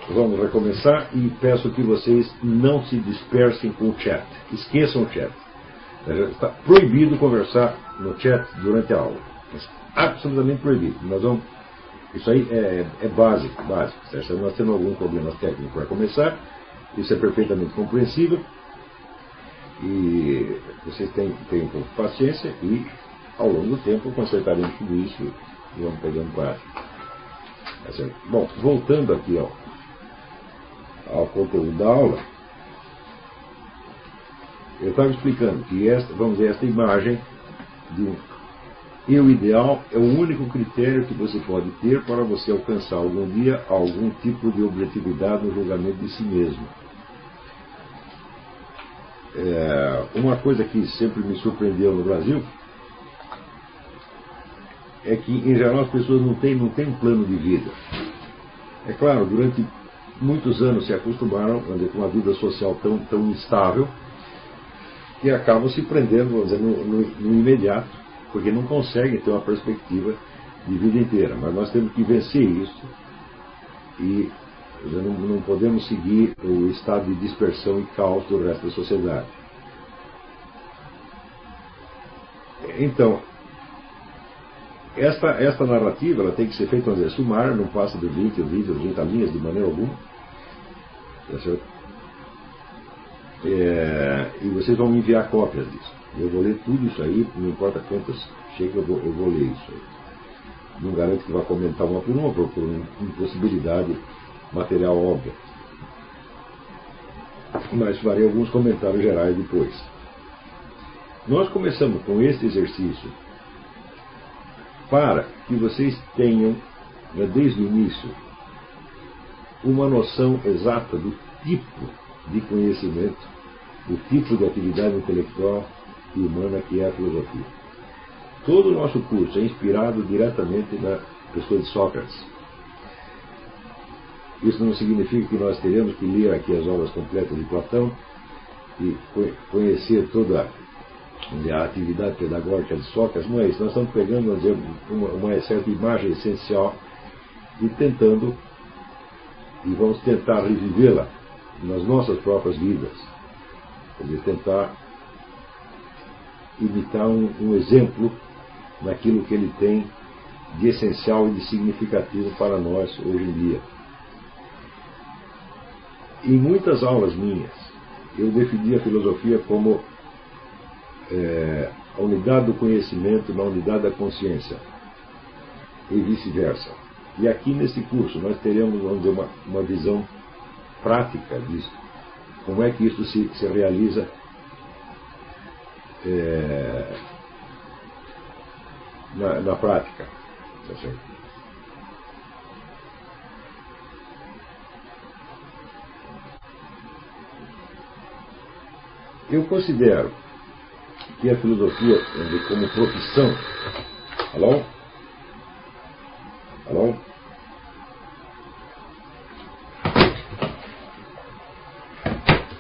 vamos recomeçar e peço que vocês não se dispersem com o chat. Esqueçam o chat. Está proibido conversar no chat durante a aula. Absolutamente proibido. Isso aí é básico. Certo? Se nós temos algum problema técnico para começar, isso é perfeitamente compreensível. E vocês têm um pouco de paciência e, ao longo do tempo, consertaremos tudo isso e vamos pegando prática. Bom, voltando aqui ao conteúdo da aula, eu estava explicando que esta imagem de um eu ideal é o único critério que você pode ter para você alcançar algum dia algum tipo de objetividade no julgamento de si mesmo. Uma coisa que sempre me surpreendeu no Brasil é que, em geral, as pessoas não têm um plano de vida. É claro, durante muitos anos se acostumaram com uma vida social tão instável que acabam se prendendo, vamos dizer, no imediato, porque não conseguem ter uma perspectiva de vida inteira. Mas nós temos que vencer isso e não podemos seguir o estado de dispersão e caos do resto da sociedade. Então, esta narrativa ela tem que ser feita, vamos dizer, sumária, não passa de 20 ou 30 linhas de maneira alguma. Tá certo? E vocês vão me enviar cópias disso. Eu vou ler tudo isso aí, não importa quantas chega, eu vou ler isso aí. Não garanto que vá comentar uma por uma, por impossibilidade material óbvia. Mas farei alguns comentários gerais depois. Nós começamos com este exercício para que vocês tenham, desde o início, uma noção exata do tipo de conhecimento, do tipo de atividade intelectual e humana que é a filosofia. Todo o nosso curso é inspirado diretamente na pessoa de Sócrates. Isso não significa que nós teremos que ler aqui as obras completas de Platão e conhecer toda a atividade pedagógica de Sócrates. Não é isso. Nós estamos pegando, vamos dizer, uma certa imagem essencial e vamos tentar revivê-la nas nossas próprias vidas. Quer dizer, tentar imitar um exemplo naquilo que ele tem de essencial e de significativo para nós hoje em dia. Em muitas aulas minhas, eu defini a filosofia como a unidade do conhecimento na unidade da consciência, e vice-versa. E aqui nesse curso nós teremos, vamos dizer, uma visão prática disso. Como é que isso se realiza na prática. Tá certo? Eu considero que a filosofia, como profissão... Alô? Alô?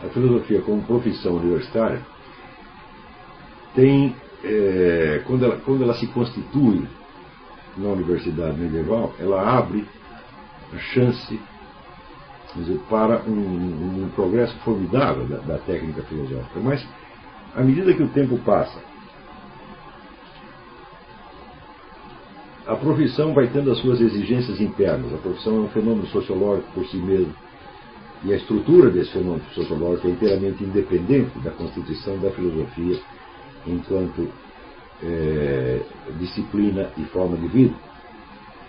A filosofia como profissão universitária tem, quando ela se constitui na universidade medieval, ela abre a chance, dizer, para um progresso formidável da técnica filosófica. Mas, à medida que o tempo passa, a profissão vai tendo as suas exigências internas. A profissão é um fenômeno sociológico por si mesmo. E a estrutura desse fenômeno sociológico é inteiramente independente da constituição da filosofia enquanto disciplina e forma de vida.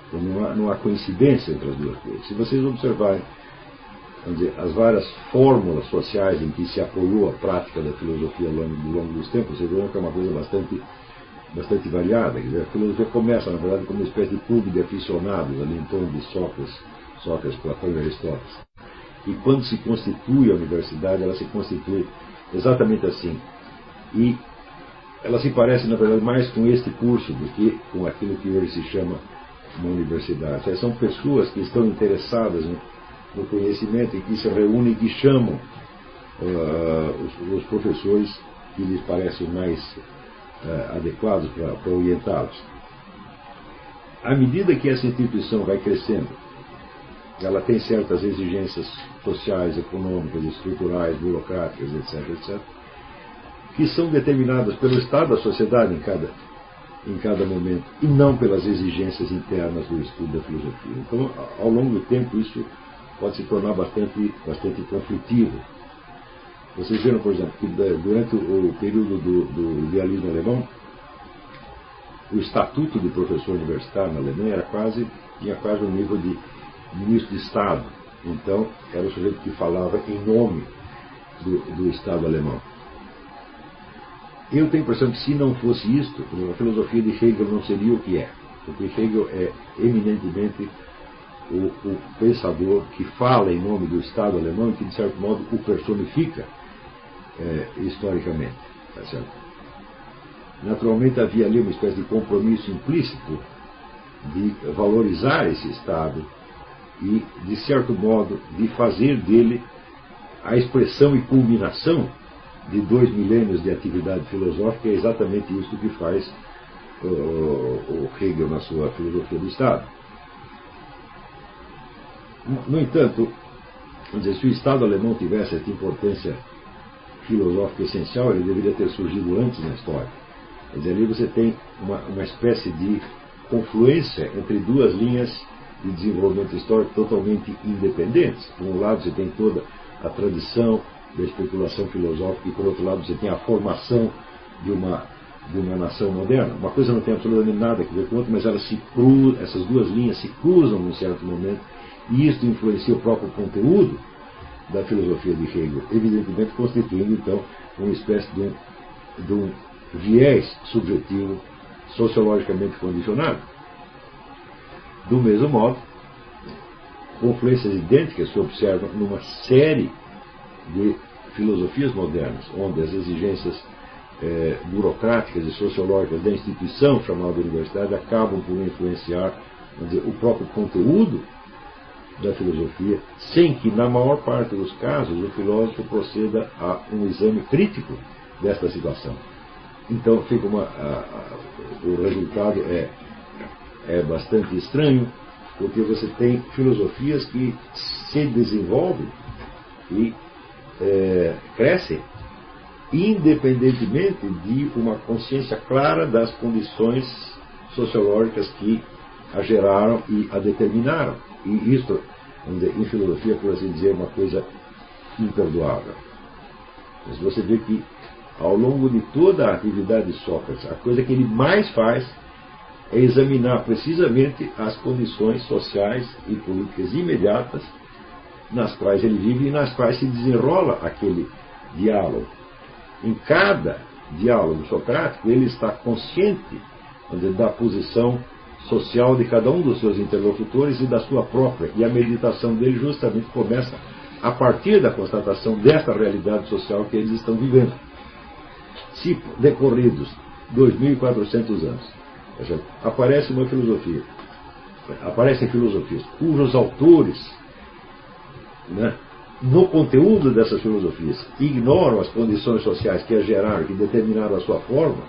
Então, não há coincidência entre as duas coisas. Se vocês observarem, vamos dizer, as várias fórmulas sociais em que se apoiou a prática da filosofia ao longo dos tempos, vocês verão que é uma coisa bastante variada. Quer dizer, a filosofia começa, na verdade, como uma espécie de clube de aficionados ali em torno de Sócrates, Platão e Aristóteles. E quando se constitui a universidade, ela se constitui exatamente assim. E ela se parece, na verdade, mais com este curso do que com aquilo que hoje se chama uma universidade. São pessoas que estão interessadas no conhecimento e que se reúnem e que chamam os professores que lhes parecem mais adequados para orientá-los. À medida que essa instituição vai crescendo ela tem certas exigências sociais, econômicas, estruturais, burocráticas, etc., que são determinadas pelo estado da sociedade em cada momento, e não pelas exigências internas do estudo da filosofia. Então, ao longo do tempo, isso pode se tornar bastante conflitivo. Vocês viram, por exemplo, que durante o período do idealismo alemão, o estatuto de professor universitário na Alemanha tinha quase um nível de ministro de Estado. Então, era o sujeito que falava em nome do Estado alemão. Eu tenho a impressão que, se não fosse isto, a filosofia de Hegel não seria o que é. Porque Hegel é eminentemente o pensador que fala em nome do Estado alemão e que, de certo modo, o personifica historicamente. Tá certo? Naturalmente, havia ali uma espécie de compromisso implícito de valorizar esse Estado e, de certo modo, de fazer dele a expressão e culminação de 2 milênios de atividade filosófica. É exatamente isso que faz o Hegel na sua filosofia do Estado. No entanto, vamos dizer, se o Estado alemão tivesse essa importância filosófica essencial, ele deveria ter surgido antes na história. Quer dizer, ali você tem uma espécie de confluência entre duas linhas de desenvolvimento histórico totalmente independentes. Por um lado, você tem toda a tradição da especulação filosófica, e por outro lado, você tem a formação de uma nação moderna. Uma coisa não tem absolutamente nada a ver com a outra, mas essas duas linhas se cruzam num certo momento, e isso influencia o próprio conteúdo da filosofia de Hegel, evidentemente constituindo, então, uma espécie de um viés subjetivo sociologicamente condicionado. Do mesmo modo, confluências idênticas se observam numa série de filosofias modernas, onde as exigências burocráticas e sociológicas da instituição chamada universidade acabam por influenciar, vamos dizer, o próprio conteúdo da filosofia, sem que, na maior parte dos casos, o filósofo proceda a um exame crítico desta situação. Então, fica o resultado é bastante estranho, porque você tem filosofias que se desenvolvem e crescem independentemente de uma consciência clara das condições sociológicas que a geraram e a determinaram. E isso, em filosofia, por assim dizer, é uma coisa imperdoável. Mas você vê que, ao longo de toda a atividade de Sócrates, a coisa que ele mais faz é examinar precisamente as condições sociais e políticas imediatas nas quais ele vive e nas quais se desenrola aquele diálogo. Em cada diálogo socrático, ele está consciente, vamos dizer, da posição social de cada um dos seus interlocutores e da sua própria. E a meditação dele justamente começa a partir da constatação desta realidade social que eles estão vivendo. Se decorridos 2.400 anos, aparece uma filosofia, aparecem filosofias cujos autores, no conteúdo dessas filosofias, ignoram as condições sociais que as geraram, que determinaram a sua forma,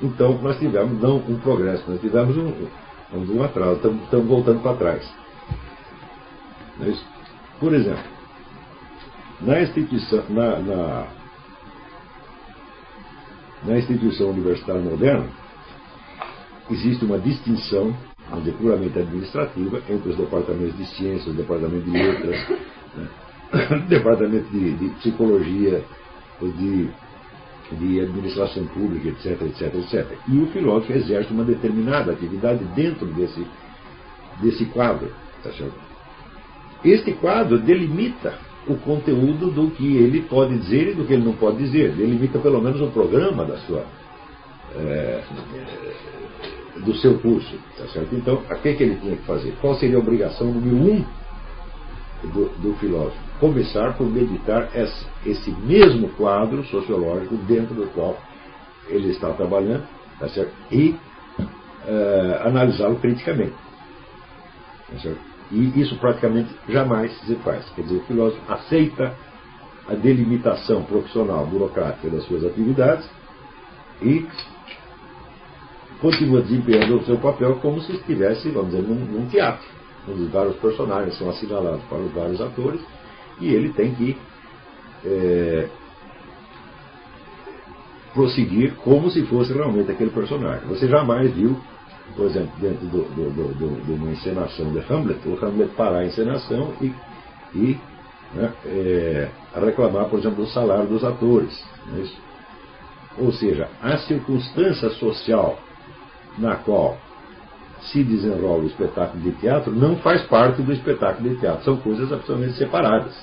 então nós tivemos não um progresso, nós tivemos um atraso, estamos voltando para trás. Mas, por exemplo, na instituição universitária moderna, existe uma distinção, puramente administrativa, entre os departamentos de ciências, o departamento de letras, departamento de psicologia, de administração pública, etc, etc, etc. E o filósofo exerce uma determinada atividade dentro desse quadro. Tá certo? Este quadro delimita o conteúdo do que ele pode dizer e do que ele não pode dizer. Delimita pelo menos o programa do seu curso. Tá certo? Então, o que ele tinha que fazer? Qual seria a obrigação número 1 do filósofo? Começar por meditar esse mesmo quadro sociológico dentro do qual ele está trabalhando, tá certo? E analisá-lo criticamente. Tá certo? E isso praticamente jamais se faz. Quer dizer, o filósofo aceita a delimitação profissional, burocrática das suas atividades e continua desempenhando o seu papel como se estivesse, vamos dizer, num teatro. onde vários personagens são assinalados para os vários atores, e ele tem que prosseguir como se fosse realmente aquele personagem. Você jamais viu, por exemplo, dentro de uma encenação de Hamlet, o Hamlet parar a encenação e reclamar, por exemplo, do salário dos atores. Não é isso? Ou seja, a circunstância social na qual se desenrola o espetáculo de teatro não faz parte do espetáculo de teatro. São coisas absolutamente separadas.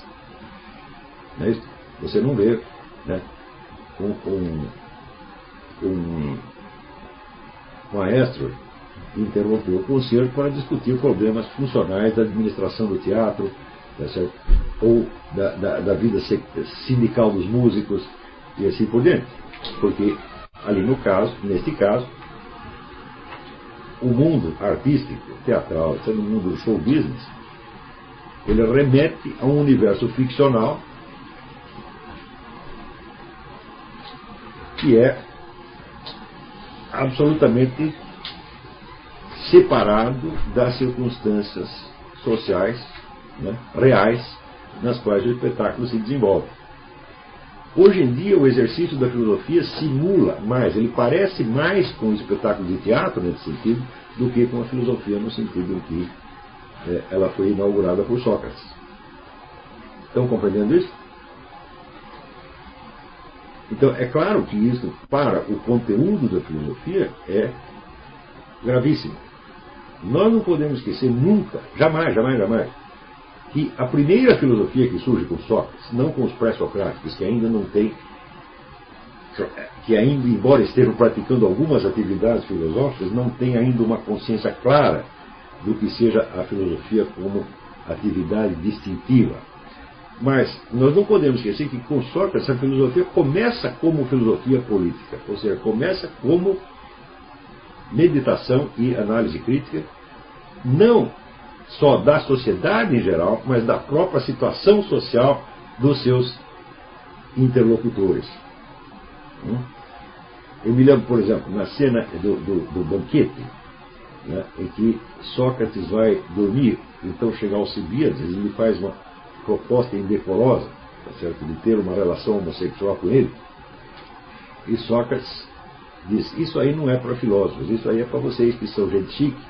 Não é isso? Você não vê, né, um maestro interrompeu o concerto para discutir problemas funcionais da administração do teatro, tá certo? Ou da vida sindical dos músicos e assim por diante. Porque ali neste caso, o mundo artístico, teatral, o mundo do show business, ele remete a um universo ficcional que é absolutamente separado das circunstâncias sociais, né, reais, nas quais o espetáculo se desenvolve. Hoje em dia, o exercício da filosofia simula mais, ele parece mais com o espetáculo de teatro, nesse sentido, do que com a filosofia, no sentido em que ela foi inaugurada por Sócrates. Estão compreendendo isso? Então, é claro que isso, para o conteúdo da filosofia, é gravíssimo. Nós não podemos esquecer nunca, jamais, que a primeira filosofia que surge com Sócrates, não com os pré-socráticos, que ainda não têm, que ainda, embora estejam praticando algumas atividades filosóficas, não têm ainda uma consciência clara do que seja a filosofia como atividade distintiva. Mas nós não podemos esquecer que com Sócrates a filosofia começa como filosofia política, ou seja, começa como meditação e análise crítica, não só da sociedade em geral, mas da própria situação social dos seus interlocutores. Eu me lembro, por exemplo, na cena do banquete, né, em que Sócrates vai dormir, então chega Alcibíades e lhe faz uma proposta indecorosa, tá certo, de ter uma relação homossexual com ele, e Sócrates diz: isso aí não é para filósofos, isso aí é para vocês que são gente chique,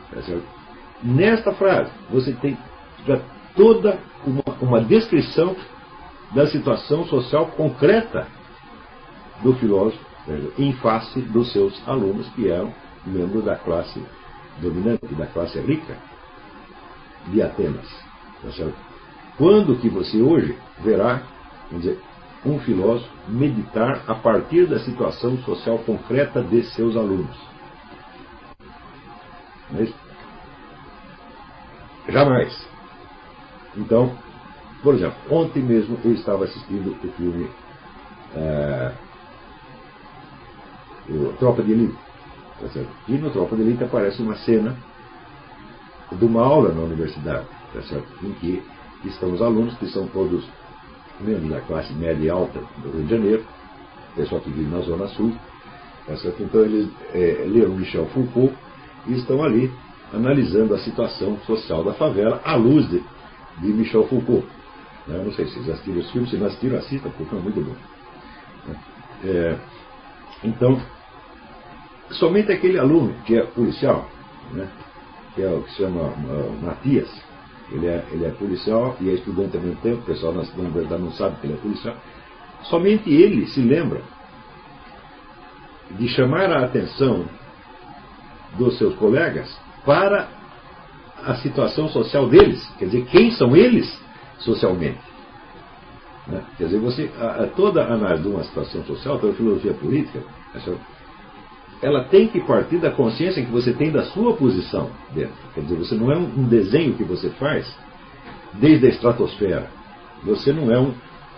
tá certo? Nesta frase você tem já toda uma descrição da situação social concreta do filósofo, em face dos seus alunos, que eram membros da classe dominante, da classe rica de Atenas, tá certo? Quando que você hoje verá, vamos dizer, um filósofo meditar a partir da situação social concreta de seus alunos? Não é isso? Jamais. Então, por exemplo, ontem mesmo eu estava assistindo o filme Tropa de Elite, tá certo? E no Tropa de Elite aparece uma cena de uma aula na universidade, tá certo? Em que estão os alunos, que são todos membros da classe média e alta do Rio de Janeiro, pessoal que vive na Zona Sul, tá certo? Então eles leram Michel Foucault e estão ali analisando a situação social da favela à luz de Michel Foucault. Eu não sei se vocês assistiram os filmes, se não assistiram, assistam, porque é muito bom. Então, somente aquele aluno que é policial, né, que é o que se chama Matias, ele é policial e é estudante ao mesmo tempo, o pessoal na verdade não sabe que ele é policial, somente ele se lembra de chamar a atenção dos seus colegas para a situação social deles, quer dizer, quem são eles socialmente. Né? Quer dizer, toda a análise de uma situação social, toda a filosofia política, ela tem que partir da consciência que você tem da sua posição dentro. Quer dizer, você não é um desenho que você faz desde a estratosfera. Você não é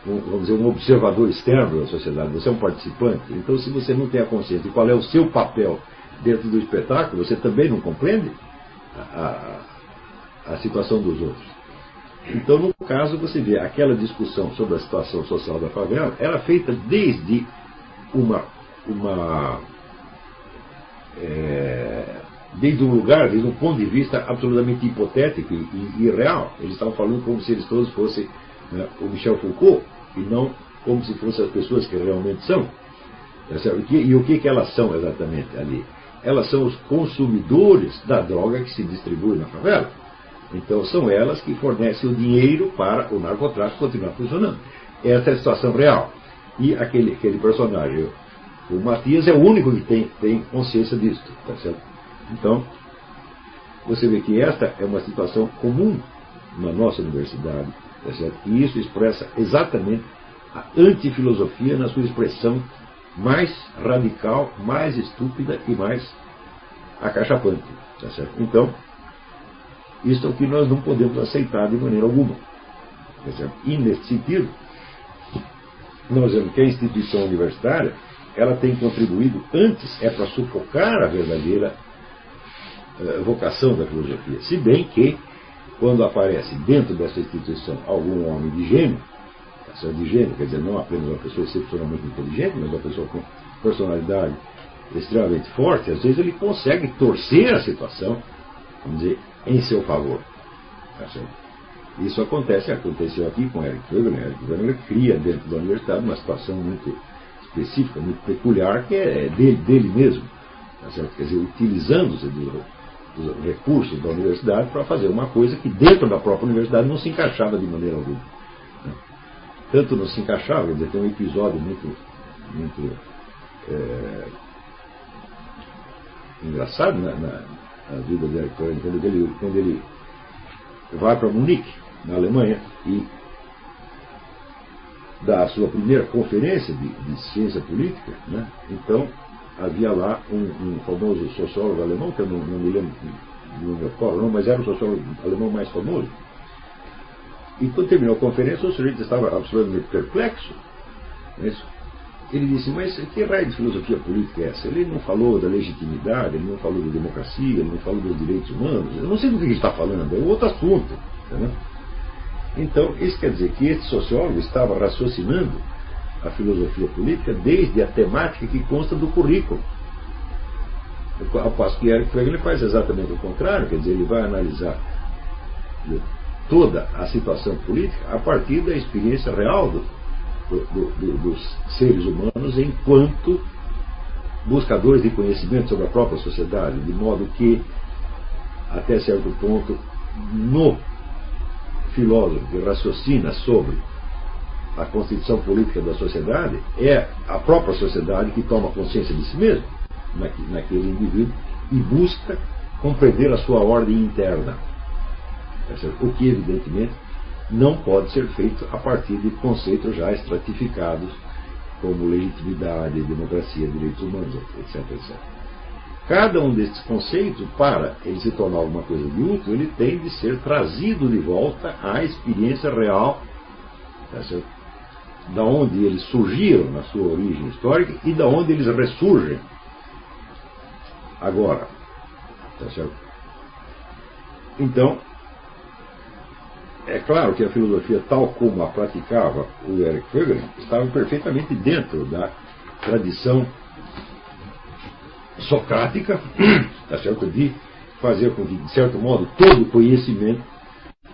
vamos dizer, um observador externo da sociedade, você é um participante. Então, se você não tem a consciência de qual é o seu papel dentro do espetáculo, você também não compreende a situação dos outros. Então, no caso, você vê aquela discussão sobre a situação social da favela, era feita desde uma desde um lugar, desde um ponto de vista absolutamente hipotético e irreal. Eles estavam falando como se eles todos fossem, né, o Michel Foucault, e não como se fossem as pessoas que realmente são. E o que elas são exatamente ali? Elas são os consumidores da droga que se distribui na favela. Então são elas que fornecem o dinheiro para o narcotráfico continuar funcionando. Essa é a situação real. E aquele personagem, o Matias, é o único que tem consciência disso. Tá certo? Então, você vê que esta é uma situação comum na nossa universidade. Tá certo? E isso expressa exatamente a antifilosofia na sua expressão mais radical, mais estúpida e mais acachapante. Tá certo? Então, isso é o que nós não podemos aceitar de maneira alguma. Tá certo? E, nesse sentido, nós vemos que a instituição universitária ela tem contribuído, antes é para sufocar a verdadeira vocação da filosofia. Se bem que, quando aparece dentro dessa instituição algum homem de gênio, de gênio, quer dizer, não apenas uma pessoa excepcionalmente inteligente, mas uma pessoa com personalidade extremamente forte, às vezes ele consegue torcer a situação, vamos dizer, em seu favor. Isso aconteceu aqui com Eric Wegener. Eric Wegener cria dentro da universidade uma situação muito específica, muito peculiar, que é dele mesmo. Quer dizer, utilizando-se dos recursos da universidade para fazer uma coisa que dentro da própria universidade não se encaixava de maneira alguma. Tanto não se encaixava, quer dizer, tem um episódio muito engraçado na vida de Eric Wegener, quando ele vai para Munique, na Alemanha, e dá a sua primeira conferência de ciência política, né? Então havia lá um famoso sociólogo alemão, que eu não me lembro do nome qual, não, mas era o sociólogo alemão mais famoso. E quando terminou a conferência, o sujeito estava absolutamente perplexo. Ele disse, mas que raio de filosofia política é essa? Ele não falou da legitimidade, ele não falou da democracia, ele não falou dos direitos humanos. Eu não sei do que ele está falando, é outro assunto. Entendeu? Então, isso quer dizer que esse sociólogo estava raciocinando a filosofia política desde a temática que consta do currículo. Ao passo que Eric Wegener faz exatamente o contrário, quer dizer, ele vai analisar toda a situação política a partir da experiência real dos seres humanos enquanto buscadores de conhecimento sobre a própria sociedade, de modo que, até certo ponto, no filósofo que raciocina sobre a constituição política da sociedade, é a própria sociedade que toma consciência de si mesma, naquele indivíduo, e busca compreender a sua ordem interna. O que, evidentemente, não pode ser feito a partir de conceitos já estratificados, como legitimidade, democracia, direitos humanos, etc, etc. Cada um desses conceitos, para ele se tornar alguma coisa de útil, ele tem de ser trazido de volta à experiência real, da onde eles surgiram na sua origem histórica e da onde eles ressurgem agora. Então, é claro que a filosofia, tal como a praticava o Eric Wegener, estava perfeitamente dentro da tradição socrática, de fazer com que, de certo modo, todo conhecimento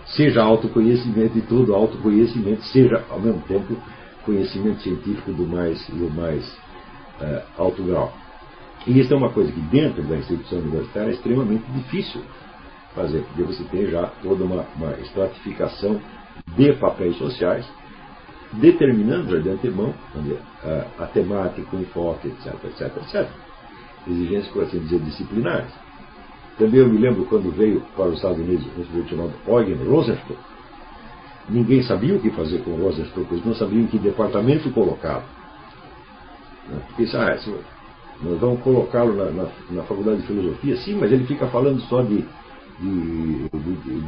seja autoconhecimento e todo autoconhecimento seja, ao mesmo tempo, conhecimento científico do mais alto grau. E isso é uma coisa que, dentro da instituição universitária, é extremamente difícil fazer, porque você tem já toda uma estratificação de papéis sociais, determinando já de antemão a temática, o enfoque, etc, etc, etc. Exigências, por assim dizer, disciplinares. Também eu me lembro quando veio para os Estados Unidos um sujeito chamado Eugen Rosenstock. Ninguém sabia o que fazer com o Rosenstock, eles não sabiam em que departamento colocá-lo. Porque nós vamos colocá-lo na faculdade de filosofia, sim, mas ele fica falando só de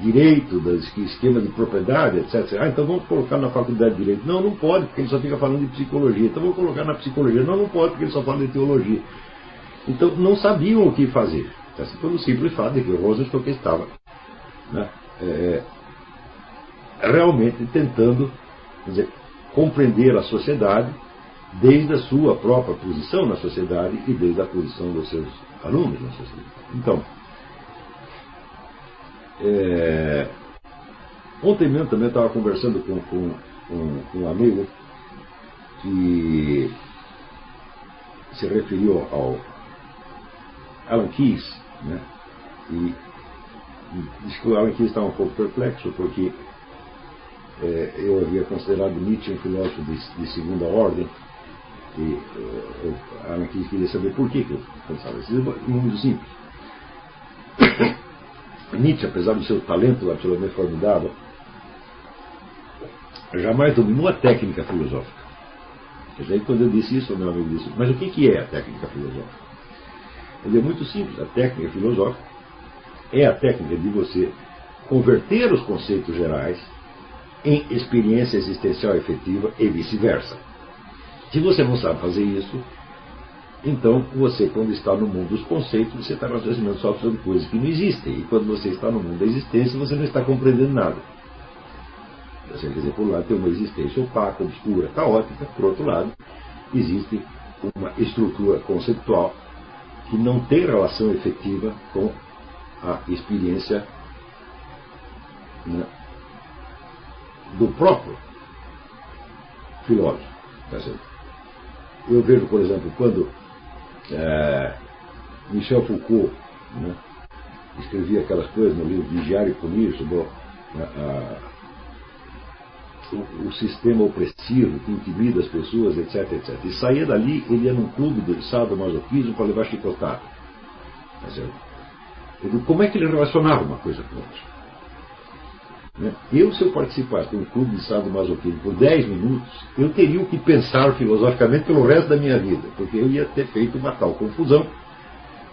direito, do esquema de propriedade, etc. Então vamos colocar na faculdade de direito. Não pode, porque ele só fica falando de psicologia. Então vamos colocar na psicologia. Não pode, porque ele só fala de teologia. Então não sabiam o que fazer. Pelo simples fato de que o Rosenstock estava realmente tentando, compreender a sociedade desde a sua própria posição na sociedade e desde a posição dos seus alunos nossos livros. Então, ontem mesmo também eu estava conversando com um amigo que se referiu ao Alan Keyes, né? E disse que o Alan Keyes estava um pouco perplexo porque eu havia considerado Nietzsche um filósofo de segunda ordem, e o Alan Keyes queria saber por que eu pensava isso. É muito simples. Nietzsche, apesar do seu talento absolutamente formidável, jamais dominou a técnica filosófica. Quer dizer, quando eu disse isso, o meu amigo disse: mas o que é a técnica filosófica? Ele é muito simples. A técnica filosófica é a técnica de você converter os conceitos gerais em experiência existencial efetiva e vice-versa. Se você não sabe fazer isso, então você, quando está no mundo dos conceitos, você está raciocinando só sobre coisas que não existem. E quando você está no mundo da existência, você não está compreendendo nada. Quer dizer, por um lado tem uma existência opaca, obscura, caótica. Por outro lado, existe uma estrutura conceitual que não tem relação efetiva com a experiência, né, do próprio filósofo. Tá certo? Eu vejo, por exemplo, quando Michel Foucault, né, escrevia aquelas coisas no livro Vigiar e Punir sobre o sistema opressivo que intimida as pessoas, etc, etc. E saía dali, ele ia num clube de sadomasoquismo para levar chicotada. Tá certo? Como é que ele relacionava uma coisa com outra? Se eu participasse de um clube de sadomasoquismo por 10 minutos, eu teria o que pensar filosoficamente pelo resto da minha vida, porque eu ia ter feito uma tal confusão,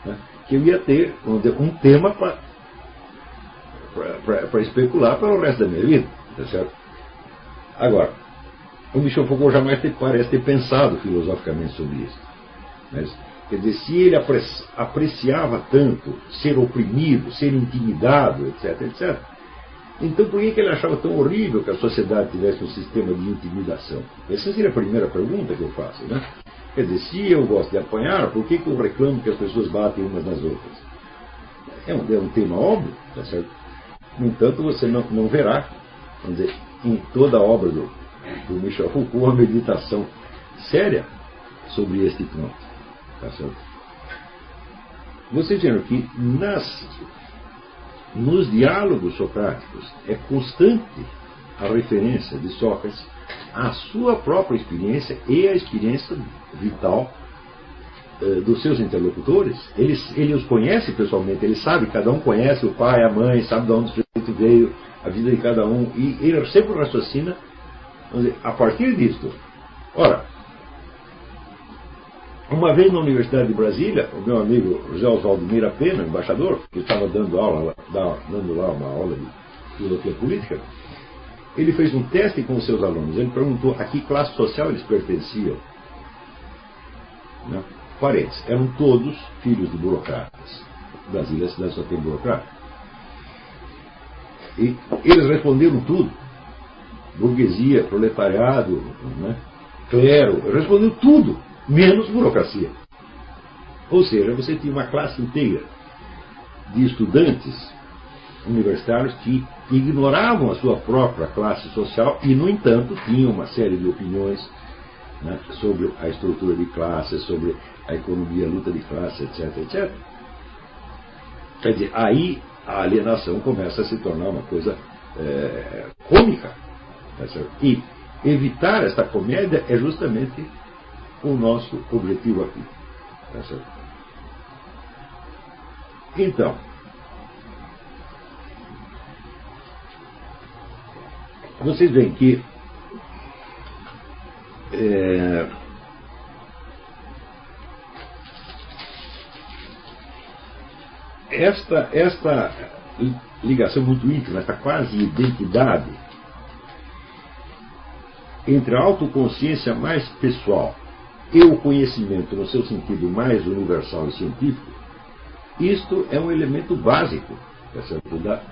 né, que eu ia ter um tema para especular pelo resto da minha vida. Tá certo? Agora, o Michel Foucault jamais parece ter pensado filosoficamente sobre isso. Mas, quer dizer, se ele apreciava tanto ser oprimido, ser intimidado, etc, etc., então por que ele achava tão horrível que a sociedade tivesse um sistema de intimidação? Essa seria a primeira pergunta que eu faço, né? Quer dizer, se eu gosto de apanhar, por que eu reclamo que as pessoas batem umas nas outras? É um tema óbvio, tá certo? No entanto, você não verá, vamos dizer, em toda a obra do Michel Foucault uma meditação séria sobre este ponto. Tá certo? Vocês viram que nos diálogos socráticos é constante a referência de Sócrates à sua própria experiência e à experiência vital dos seus interlocutores. Ele os conhece pessoalmente, ele sabe, cada um conhece o pai, a mãe, sabe de onde o sujeito veio, a vida de cada um, e ele sempre raciocina, vamos dizer, a partir disso. Ora, uma vez na Universidade de Brasília, o meu amigo José Oswaldo Mira Pena, embaixador, que estava dando lá uma aula de filosofia política, ele fez um teste com os seus alunos. Ele perguntou a que classe social eles pertenciam. Né? Parentes, eram todos filhos de burocratas. Brasília, a cidade só tem burocrata. E eles responderam tudo. Burguesia, proletariado, né? Clero, responderam tudo, menos burocracia. Ou seja, você tinha uma classe inteira de estudantes universitários que ignoravam a sua própria classe social e, no entanto, tinham uma série de opiniões, né, sobre a estrutura de classe, sobre a economia, a luta de classe, etc, etc. Quer dizer, aí a alienação começa a se tornar uma coisa cômica. Tá certo? E evitar esta comédia é justamente o nosso objetivo aqui. Tá certo? Então, vocês veem que esta ligação muito íntima, esta quase identidade entre a autoconsciência mais pessoal e o conhecimento no seu sentido mais universal e científico, isto é um elemento básico, tá certo, da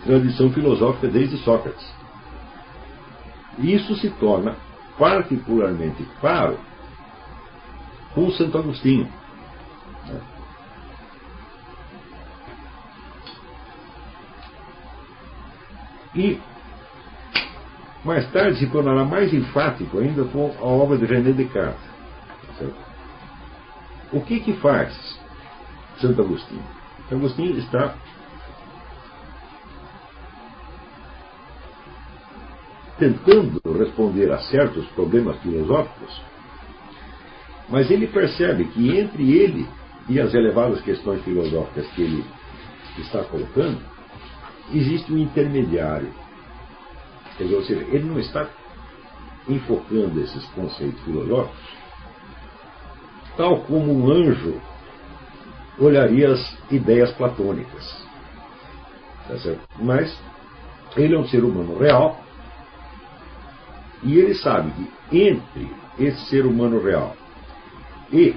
tradição filosófica desde Sócrates. Isso se torna particularmente claro com Santo Agostinho. E mais tarde se tornará mais enfático ainda com a obra de René Descartes. Certo? O que faz Santo Agostinho? Santo Agostinho está tentando responder a certos problemas filosóficos, mas ele percebe que entre ele e as elevadas questões filosóficas que ele está colocando, existe um intermediário. Quer dizer, ou seja, ele não está enfocando esses conceitos filosóficos tal como um anjo olharia as ideias platônicas. Tá certo? Mas ele é um ser humano real e ele sabe que entre esse ser humano real e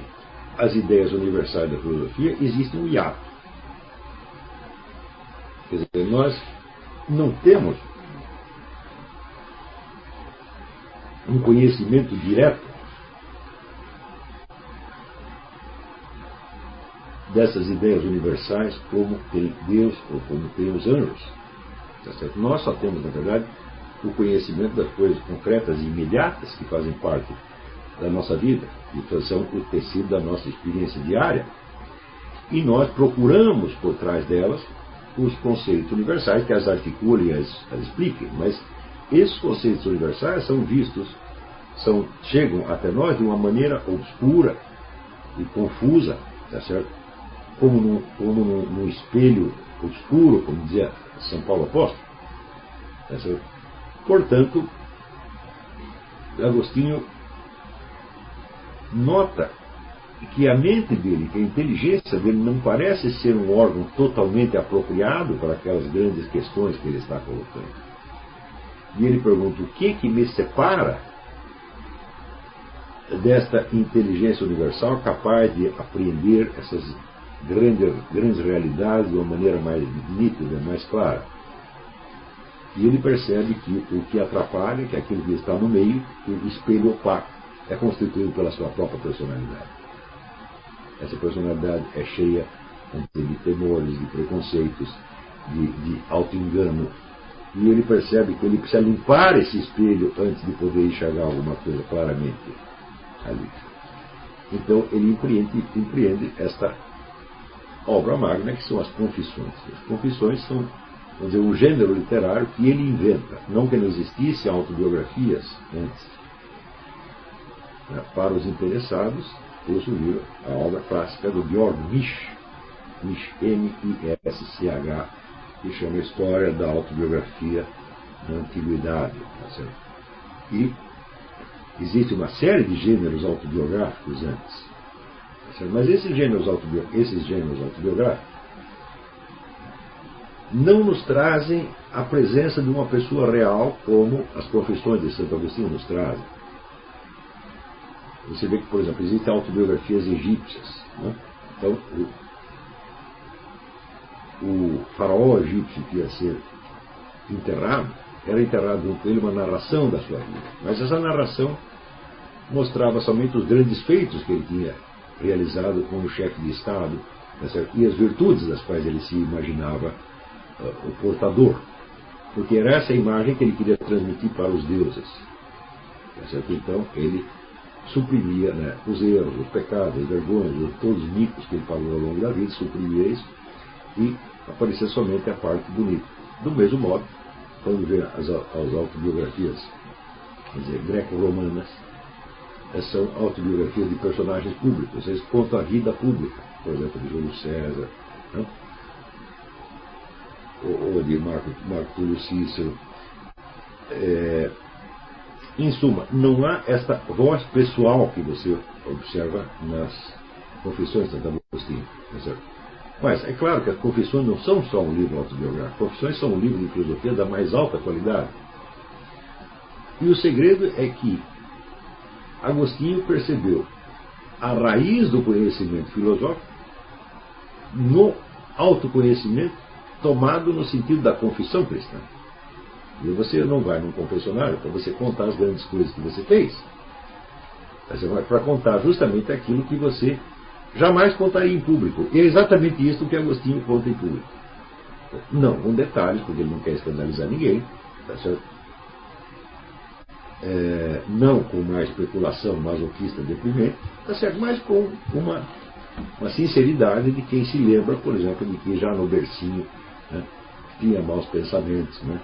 as ideias universais da filosofia existe um hiato. Quer dizer, nós não temos um conhecimento direto dessas ideias universais como tem Deus ou como tem os anjos. Tá certo? Nós só temos, na verdade, o conhecimento das coisas concretas e imediatas que fazem parte da nossa vida, que são o tecido da nossa experiência diária, e nós procuramos por trás delas os conceitos universais que as articulem e as expliquem, mas esses conceitos universais são vistos, chegam até nós de uma maneira obscura e confusa, tá certo? Como num espelho obscuro, como dizia São Paulo Apóstolo. Tá certo? Portanto, Agostinho nota que a mente dele, que a inteligência dele não parece ser um órgão totalmente apropriado para aquelas grandes questões que ele está colocando. E ele pergunta: o que me separa desta inteligência universal capaz de apreender essas grandes realidades de uma maneira mais nítida, mais clara? E ele percebe que o que atrapalha, que aquilo que está no meio, o espelho opaco, é constituído pela sua própria personalidade. Essa personalidade é cheia de temores, de preconceitos, de auto-engano. E ele percebe que ele precisa limpar esse espelho antes de poder enxergar alguma coisa claramente ali. Então ele empreende esta obra magna, que são as Confissões. As Confissões são, vamos dizer, um gênero literário que ele inventa. Não que não existissem autobiografias antes. Para os interessados, eu sugiro a obra clássica do Georg Misch, M-I-S-C-H, que chama História da Autobiografia na Antiguidade. Tá certo? E existe uma série de gêneros autobiográficos antes. Tá certo? Mas esses gêneros autobiográficos não nos trazem a presença de uma pessoa real como as Confissões de Santo Agostinho nos trazem. Você vê que, por exemplo, existem autobiografias egípcias. Né? Então, o faraó egípcio que ia ser enterrado, era enterrado junto com ele uma narração da sua vida. Mas essa narração mostrava somente os grandes feitos que ele tinha realizado como chefe de Estado, e as virtudes das quais ele se imaginava o portador. Porque era essa a imagem que ele queria transmitir para os deuses. Então, ele suprimia, né, os erros, os pecados, as vergonhas, todos os micos que ele pagou ao longo da vida, suprimia isso e aparecia somente a parte bonita. Do mesmo modo, quando vê as autobiografias, quer dizer, greco-romanas, são autobiografias de personagens públicos. Eles contam a vida pública, por exemplo, de Júlio César, né? ou de Marco Túlio Cícero. Em suma, não há esta voz pessoal que você observa nas Confissões de Santo Agostinho. Mas é claro que as Confissões não são só um livro autobiográfico. As Confissões são um livro de filosofia da mais alta qualidade. E o segredo é que Agostinho percebeu a raiz do conhecimento filosófico no autoconhecimento tomado no sentido da confissão cristã. E você não vai num confessionário para você contar as grandes coisas que você fez. Você vai para contar justamente aquilo que você jamais contaria em público. E é exatamente isso que Agostinho conta em público. Não com detalhes, porque ele não quer escandalizar ninguém, tá certo? Não com uma especulação masoquista deprimente, tá certo? Mas com uma sinceridade de quem se lembra, por exemplo, de que já no bercinho, né, tinha maus pensamentos, né?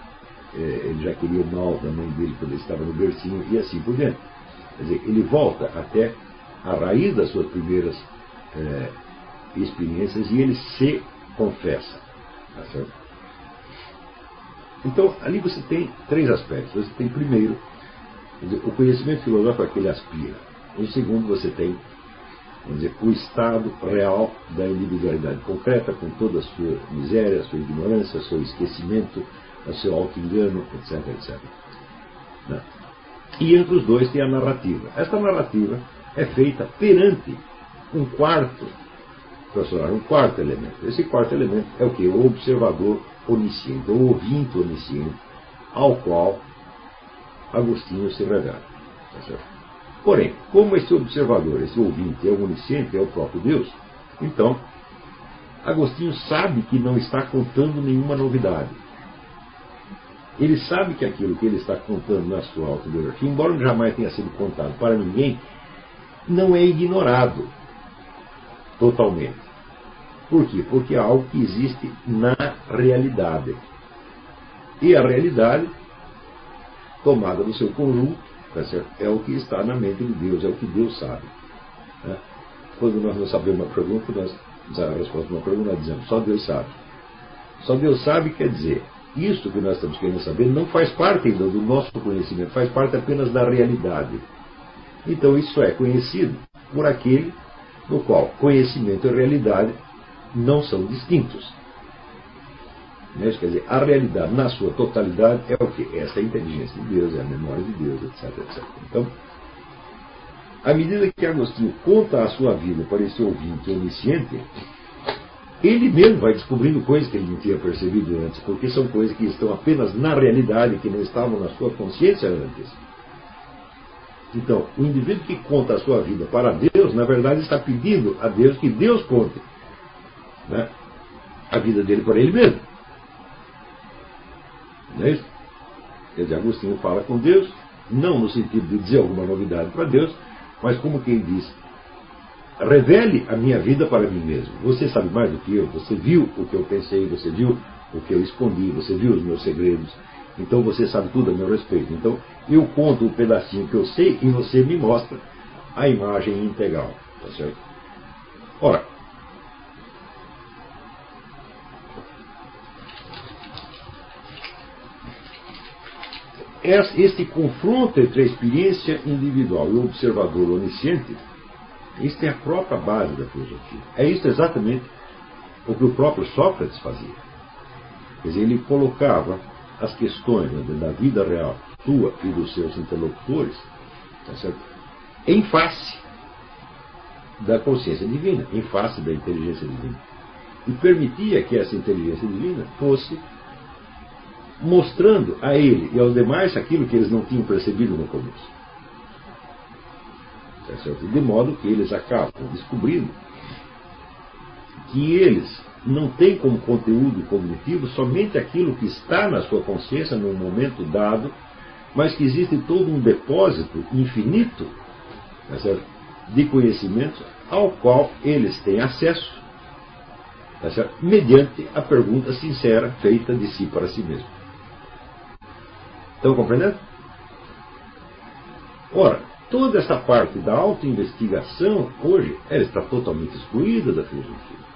Ele já queria o mal da mãe dele quando ele estava no bercinho e assim por diante. Quer dizer, ele volta até a raiz das suas primeiras experiências e ele se confessa. Tá certo? Então, ali você tem três aspectos. Você tem, primeiro, o conhecimento filosófico a que ele aspira. Em segundo, você tem, vamos dizer, o estado real da individualidade concreta, com toda a sua miséria, a sua ignorância, o seu esquecimento, o seu auto-engano, etc, etc. Não. E entre os dois tem a narrativa. Esta narrativa é feita perante um quarto personagem, um quarto elemento. Esse quarto elemento é o quê? O observador onisciente, o ouvinte onisciente, ao qual Agostinho se revela. Tá certo? Porém, como esse observador, esse ouvinte é o onisciente, é o próprio Deus, então Agostinho sabe que não está contando nenhuma novidade. Ele sabe que aquilo que ele está contando na sua autobiografia, embora jamais tenha sido contado para ninguém, não é ignorado totalmente. Por quê? Porque é algo que existe na realidade. E a realidade, tomada do seu conjunto, tá certo? É o que está na mente de Deus, é o que Deus sabe. Né? Quando nós não sabemos uma pergunta, a resposta a uma pergunta, nós dizemos, só Deus sabe. Só Deus sabe quer dizer, isso que nós estamos querendo saber não faz parte ainda do nosso conhecimento, faz parte apenas da realidade. Então isso é conhecido por aquele no qual conhecimento e realidade não são distintos. Quer dizer, a realidade na sua totalidade é o quê? Essa é a inteligência de Deus, é a memória de Deus, etc, etc. Então, à medida que Agostinho conta a sua vida para esse ouvinte onisciente, ele mesmo vai descobrindo coisas que ele não tinha percebido antes, porque são coisas que estão apenas na realidade, que não estavam na sua consciência antes. Então, o indivíduo que conta a sua vida para Deus, na verdade está pedindo a Deus que Deus conte, né, a vida dele para ele mesmo. Não é isso? Quer dizer, Agostinho fala com Deus, não no sentido de dizer alguma novidade para Deus, mas como quem diz, revele a minha vida para mim mesmo. Você sabe mais do que eu, você viu o que eu pensei, você viu o que eu escondi, você viu os meus segredos, então você sabe tudo a meu respeito. Então eu conto um pedacinho que eu sei e você me mostra a imagem integral. Tá certo? Ora, este confronto entre a experiência individual e o observador onisciente, isto é a própria base da filosofia. É isso exatamente o que o próprio Sócrates fazia. Quer dizer, ele colocava as questões, né, da vida real, sua e dos seus interlocutores, tá certo? Em face da consciência divina, em face da inteligência divina. E permitia que essa inteligência divina fosse mostrando a ele e aos demais aquilo que eles não tinham percebido no começo. Tá certo? De modo que eles acabam descobrindo que eles não têm como conteúdo cognitivo somente aquilo que está na sua consciência num momento dado, mas que existe todo um depósito infinito, tá certo, de conhecimentos ao qual eles têm acesso, tá certo, mediante a pergunta sincera feita de si para si mesmo. Estão compreendendo? Ora, toda essa parte da autoinvestigação, hoje, ela está totalmente excluída da filosofia.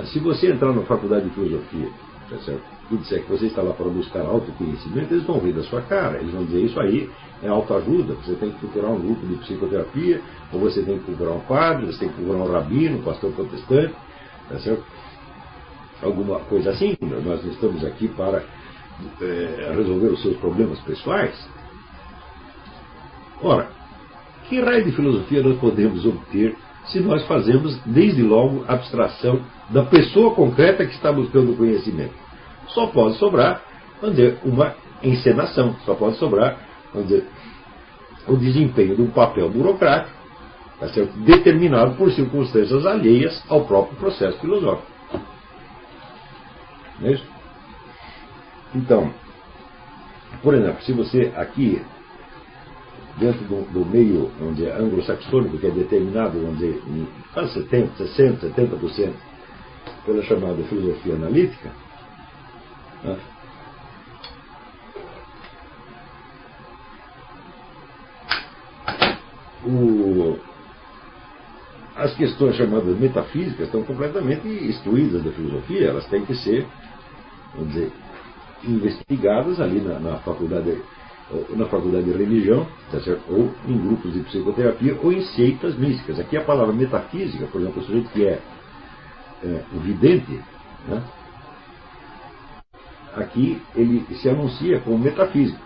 Se você entrar na faculdade de filosofia, tá certo, e disser que você está lá para buscar autoconhecimento, eles vão rir da sua cara, eles vão dizer, isso aí é autoajuda, você tem que procurar um grupo de psicoterapia, ou você tem que procurar um padre, você tem que procurar um rabino, um pastor protestante, tá certo? Alguma coisa assim. Nós não estamos aqui para resolver os seus problemas pessoais. Ora, que raio de filosofia nós podemos obter se nós fazemos, desde logo, abstração da pessoa concreta que está buscando o conhecimento? Só pode sobrar, vamos dizer, uma encenação, só pode sobrar, vamos dizer, o desempenho de um papel burocrático, tá certo, determinado por circunstâncias alheias ao próprio processo filosófico. Não é isso? Então, por exemplo, se você aqui, dentro do meio anglo-saxônico, que é determinado, vamos dizer, em quase 70% pela chamada filosofia analítica, né? As questões chamadas metafísicas estão completamente excluídas da filosofia. Elas têm que ser, vamos dizer, investigadas ali na faculdade de religião, tá certo? Ou em grupos de psicoterapia, ou em seitas místicas. Aqui a palavra metafísica, por exemplo, o sujeito que é vidente, né? Aqui ele se anuncia como metafísico.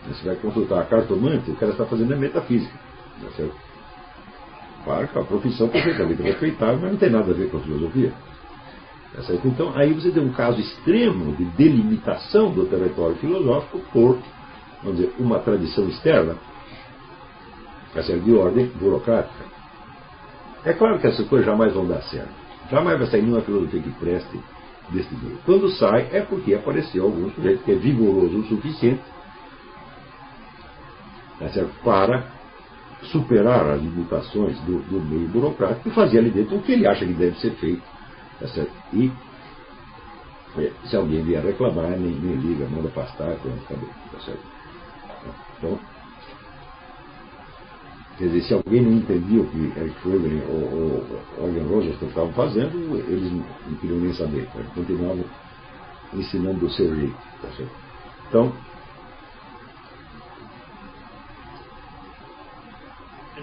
Você vai consultar a cartomante, o cara está fazendo a metafísica. Tá certo? Claro que é uma profissão perfeitamente respeitável, mas não tem nada a ver com a filosofia. Tá certo? Então, aí você tem um caso extremo de delimitação do território filosófico por, vamos dizer, uma tradição externa, tá certo? De ordem burocrática. É claro que essas coisas jamais vão dar certo. Jamais vai sair nenhuma filosofia que preste desse tipo. Quando sai, é porque apareceu algum sujeito que é vigoroso o suficiente, tá certo? Para superar as limitações do meio burocrático e fazer ali dentro o que ele acha que deve ser feito. Tá certo? E se alguém vier reclamar, nem liga, manda pastar, pronto, acabou. Tá certo? Então, quer dizer, se alguém não entendia o que Eric Froben ou Eugen Rosenthal estavam fazendo, eles não queriam nem saber. Eles continuavam ensinando do seu jeito. Tá certo? Então,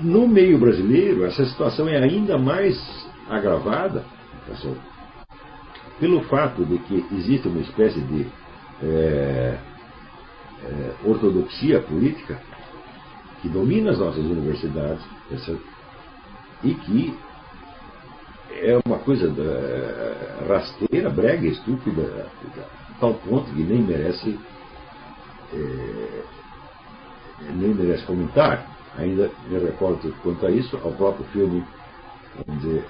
no meio brasileiro, essa situação é ainda mais agravada, tá certo? Pelo fato de que existe uma espécie de ortodoxia política que domina as nossas universidades, tá certo? E que é uma coisa rasteira, brega, estúpida, a tal ponto que nem merece comentar. Ainda me recordo quanto a isso, ao próprio filme, vamos dizer,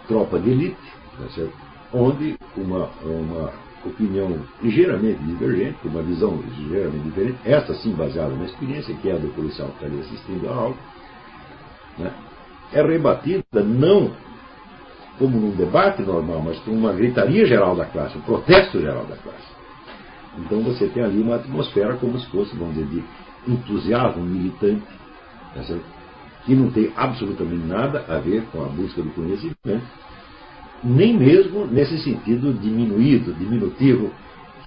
Tropa de Elite, tá certo? Onde uma opinião ligeiramente divergente, uma visão ligeiramente diferente, essa sim baseada na experiência, que é a do policial que está ali assistindo a aula, né? É rebatida não como num debate normal, mas com uma gritaria geral da classe, um protesto geral da classe. Então você tem ali uma atmosfera como se fosse, vamos dizer, de entusiasmo militante, tá certo? Que não tem absolutamente nada a ver com a busca do conhecimento, nem mesmo nesse sentido diminutivo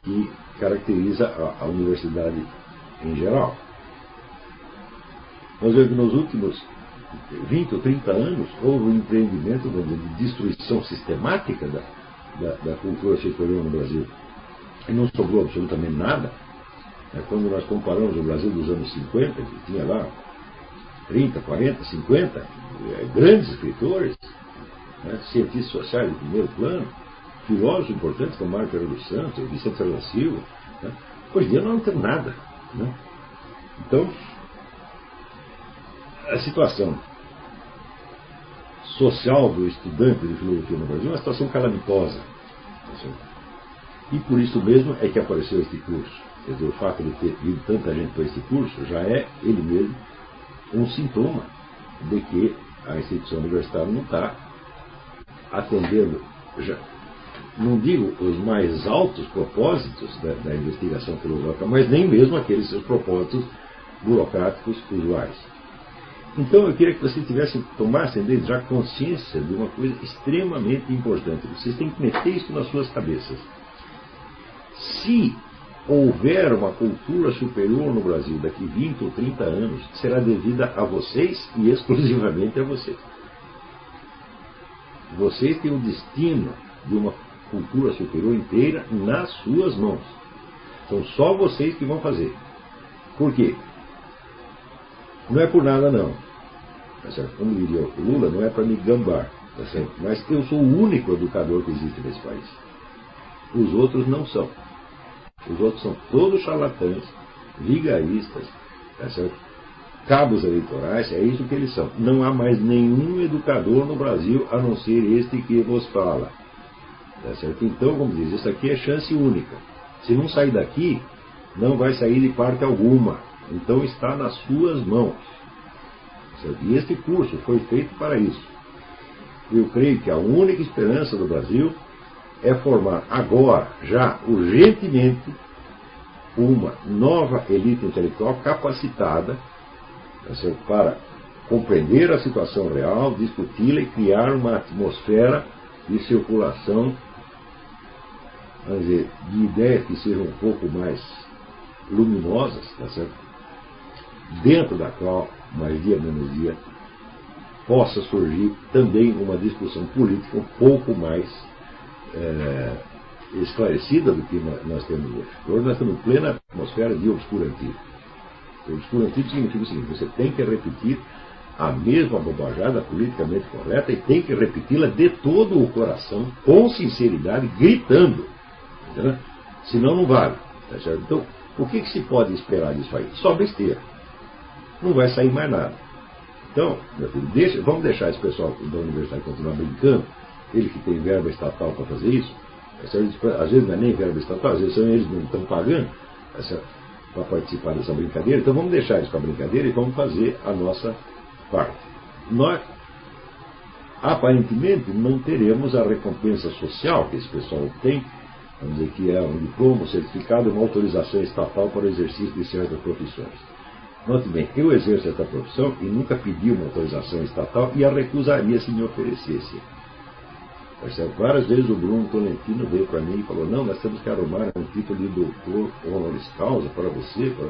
que caracteriza a universidade em geral. Nós vemos que nos últimos 20 ou 30 anos houve um empreendimento, vamos dizer, de destruição sistemática da cultura superior no Brasil. E não sobrou absolutamente nada. Quando nós comparamos o Brasil dos anos 50, que tinha lá 30, 40, 50 grandes escritores, né, cientistas sociais de primeiro plano, filósofos importantes como Mário Ferreira dos Santos, Vicente Ferreira da Silva, né, hoje em dia nós não temos nada. Né? Então, a situação social do estudante de filosofia no Brasil é uma situação calamitosa. E por isso mesmo é que apareceu este curso. Quer dizer, o fato de ter vindo tanta gente para este curso já é, ele mesmo, um sintoma de que a instituição universitária não está atendendo, já, não digo os mais altos propósitos da investigação filosófica, mas nem mesmo aqueles seus propósitos burocráticos usuais. Então eu queria que vocês tomassem desde já consciência de uma coisa extremamente importante. Vocês têm que meter isso nas suas cabeças. Se houver uma cultura superior no Brasil daqui 20 ou 30 anos, será devida a vocês e exclusivamente a vocês. Vocês têm o destino de uma cultura superior inteira nas suas mãos. São só vocês que vão fazer. Por quê? Não é por nada não. Tá certo? Como diria o Lula, não é para me gambar. Tá certo? Mas eu sou o único educador que existe nesse país. Os outros não são. Os outros são todos charlatães, vigaristas, tá certo? cabos eleitorais, é isso que eles são. Não há mais nenhum educador no Brasil a não ser este que vos fala. Tá certo? Então, como diz, isso aqui é chance única. Se não sair daqui, não vai sair de parte alguma. Então está nas suas mãos. Certo? E este curso foi feito para isso. Eu creio que a única esperança do Brasil é formar agora, já urgentemente, uma nova elite intelectual capacitada, tá certo? Para compreender a situação real, discuti-la e criar uma atmosfera de circulação, vamos dizer, de ideias que sejam um pouco mais luminosas, tá certo? Dentro da qual, mais dia menos dia, possa surgir também uma discussão política um pouco mais esclarecida do que nós temos hoje. Hoje nós estamos em plena atmosfera de obscurantismo. O obscurantismo significa o seguinte: você tem que repetir a mesma bobajada politicamente correta e tem que repeti-la de todo o coração, com sinceridade, gritando. Entendeu? Senão não vale. Tá certo? Então, o que se pode esperar disso aí? Só besteira. Não vai sair mais nada. Então, meu filho, vamos deixar esse pessoal da universidade continuar brincando, ele que tem verba estatal para fazer isso, às vezes não é nem verba estatal, às vezes são eles que não estão pagando para participar dessa brincadeira, então vamos deixar eles com a brincadeira e vamos fazer a nossa parte. Nós, aparentemente, não teremos a recompensa social que esse pessoal tem, vamos dizer que é um diploma, um certificado, uma autorização estatal para o exercício de certas profissões. Note bem, eu exerço essa profissão e nunca pedi uma autorização estatal e a recusaria se me oferecesse. Várias vezes o Bruno Tolentino veio para mim e falou: não, nós temos que arrumar um título de doutor honoris causa para você, para,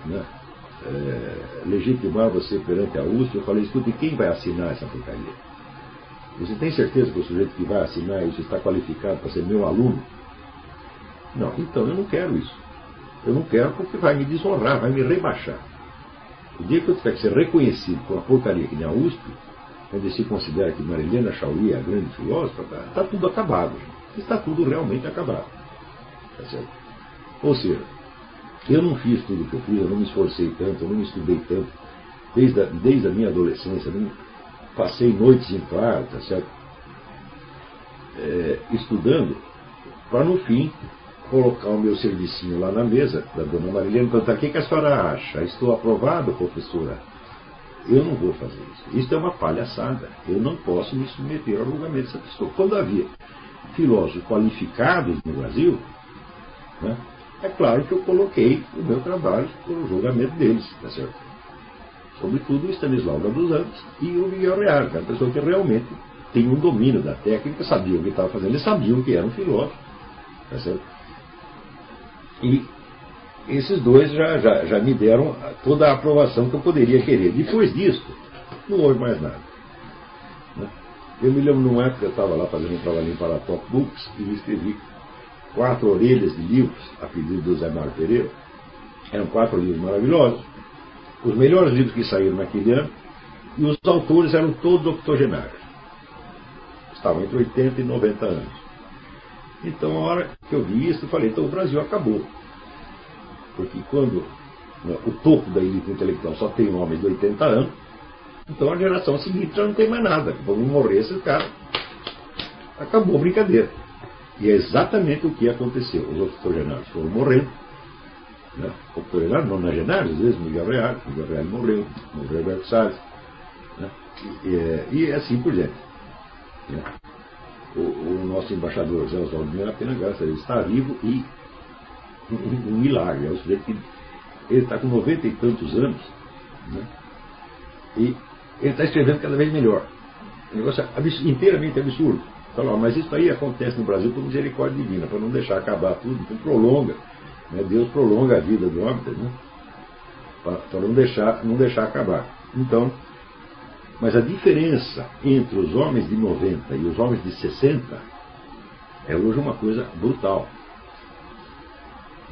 né, legitimar você perante a USP. Eu falei: escute, quem vai assinar essa porcaria? Você tem certeza que o sujeito que vai assinar isso está qualificado para ser meu aluno? Não, então eu não quero isso. Eu não quero porque vai me desonrar, vai me rebaixar. O dia que eu tiver que ser reconhecido por uma porcaria que nem a USP, onde se considera que Marilena Chaui é a grande filósofa, está tudo acabado. Está tudo realmente acabado. Tá certo? Ou seja, eu não fiz tudo o que eu fiz, eu não me esforcei tanto, eu não me estudei tanto, desde a minha adolescência, eu não passei noites em claro, tá certo? Estudando, para no fim colocar o meu servicinho lá na mesa da dona Marilena e perguntar: o que a senhora acha? Estou aprovado, professora? Eu não vou fazer isso. Isso é uma palhaçada. Eu não posso me submeter ao julgamento dessa pessoa. Quando havia filósofos qualificados no Brasil, né, é claro que eu coloquei o meu trabalho no julgamento deles, tá certo? Sobretudo o Stanislau dos Anjos e o Miguel Reale, que é uma pessoa que realmente tem um domínio da técnica, sabia o que estava fazendo, eles sabiam que era um filósofo, tá certo? E esses dois já me deram toda a aprovação que eu poderia querer. Depois disso, não houve mais nada. Né? Eu me lembro numa época, eu estava lá fazendo um trabalhinho para a Top Books e escrevi 4 orelhas de livros a pedido do Zé Mário Pereira. Eram 4 livros maravilhosos, os melhores livros que saíram naquele ano, e os autores eram todos octogenários. Estavam entre 80 e 90 anos. Então, a hora que eu vi isso, eu falei: então o Brasil acabou. Porque quando, né, o topo da elite intelectual só tem homens de 80 anos, então a geração seguinte já não tem mais nada. Vamos morrer esses caras. Acabou a brincadeira. E é exatamente o que aconteceu. Os octogenários foram morrendo. Né? Octogenários, nonagenários, às vezes Miguel Reale morreu Roberto Salles. Né? E assim por diante. Né? O nosso embaixador José Oswaldo Mena Pena Graça, ele está vivo e um milagre. É o sujeito que ele está com 90 e tantos anos, né? E ele está escrevendo cada vez melhor. Um negócio inteiramente absurdo. Fala: mas isso aí acontece no Brasil por misericórdia divina, para não deixar acabar tudo, então prolonga, né? Deus prolonga a vida do homem, né? Para não deixar acabar. Então, mas a diferença entre os homens de 90 e os homens de 60 é hoje uma coisa brutal.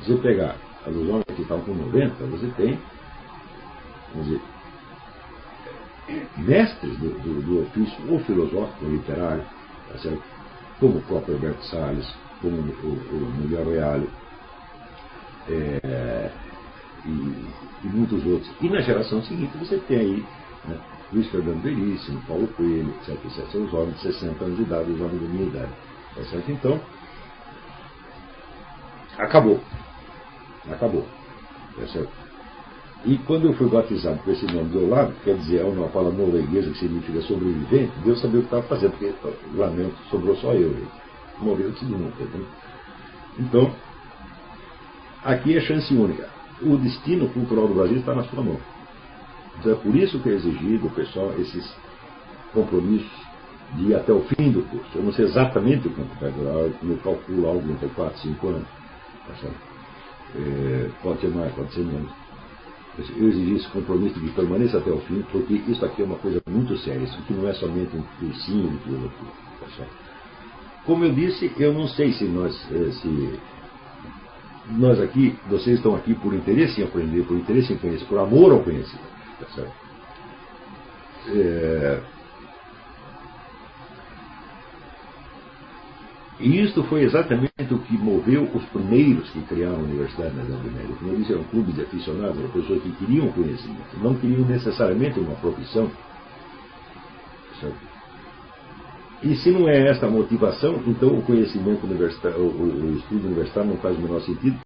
Se você pegar os homens que estão com 90, você tem, vamos dizer, mestres do ofício ou filosófico ou literário, tá certo? Como o próprio Roberto Salles, como o Miguel Reale, e muitos outros. E na geração seguinte você tem aí, né, Luiz Fernando Veríssimo, Paulo Coelho, etc, etc. São os homens de 60 anos de idade, os homens da minha idade. Tá certo? Então, acabou. Acabou. Tá certo? E quando eu fui batizado com esse nome do lado, quer dizer, é uma palavra norueguesa que significa sobrevivente, Deus sabia o que estava fazendo, porque, lamento, sobrou só eu. Morreu todo mundo. Tá? Então, aqui é chance única. O destino cultural do Brasil está na sua mão. Então é por isso que é exigido do pessoal esses compromissos de ir até o fim do curso. Eu não sei exatamente o quanto vai durar, eu calculo algo entre 4, 5 anos. Tá certo? Pode ser mais, pode ser menos. Eu exigi esse compromisso de permanência até o fim, porque isso aqui é uma coisa muito séria. Isso aqui não é somente um cursinho de filosofia. Tá certo? Como eu disse, eu não sei se nós aqui, vocês estão aqui por interesse em aprender, por interesse em conhecer, por amor ao conhecimento. Tá certo? E isto foi exatamente o que moveu os primeiros que criaram a Universidade na Idade Média. Como eu disse, era um clube de aficionados, eram pessoas que queriam conhecimento, não queriam necessariamente uma profissão. Certo? E se não é esta a motivação, então o conhecimento universitário, o estudo universitário não faz o menor sentido.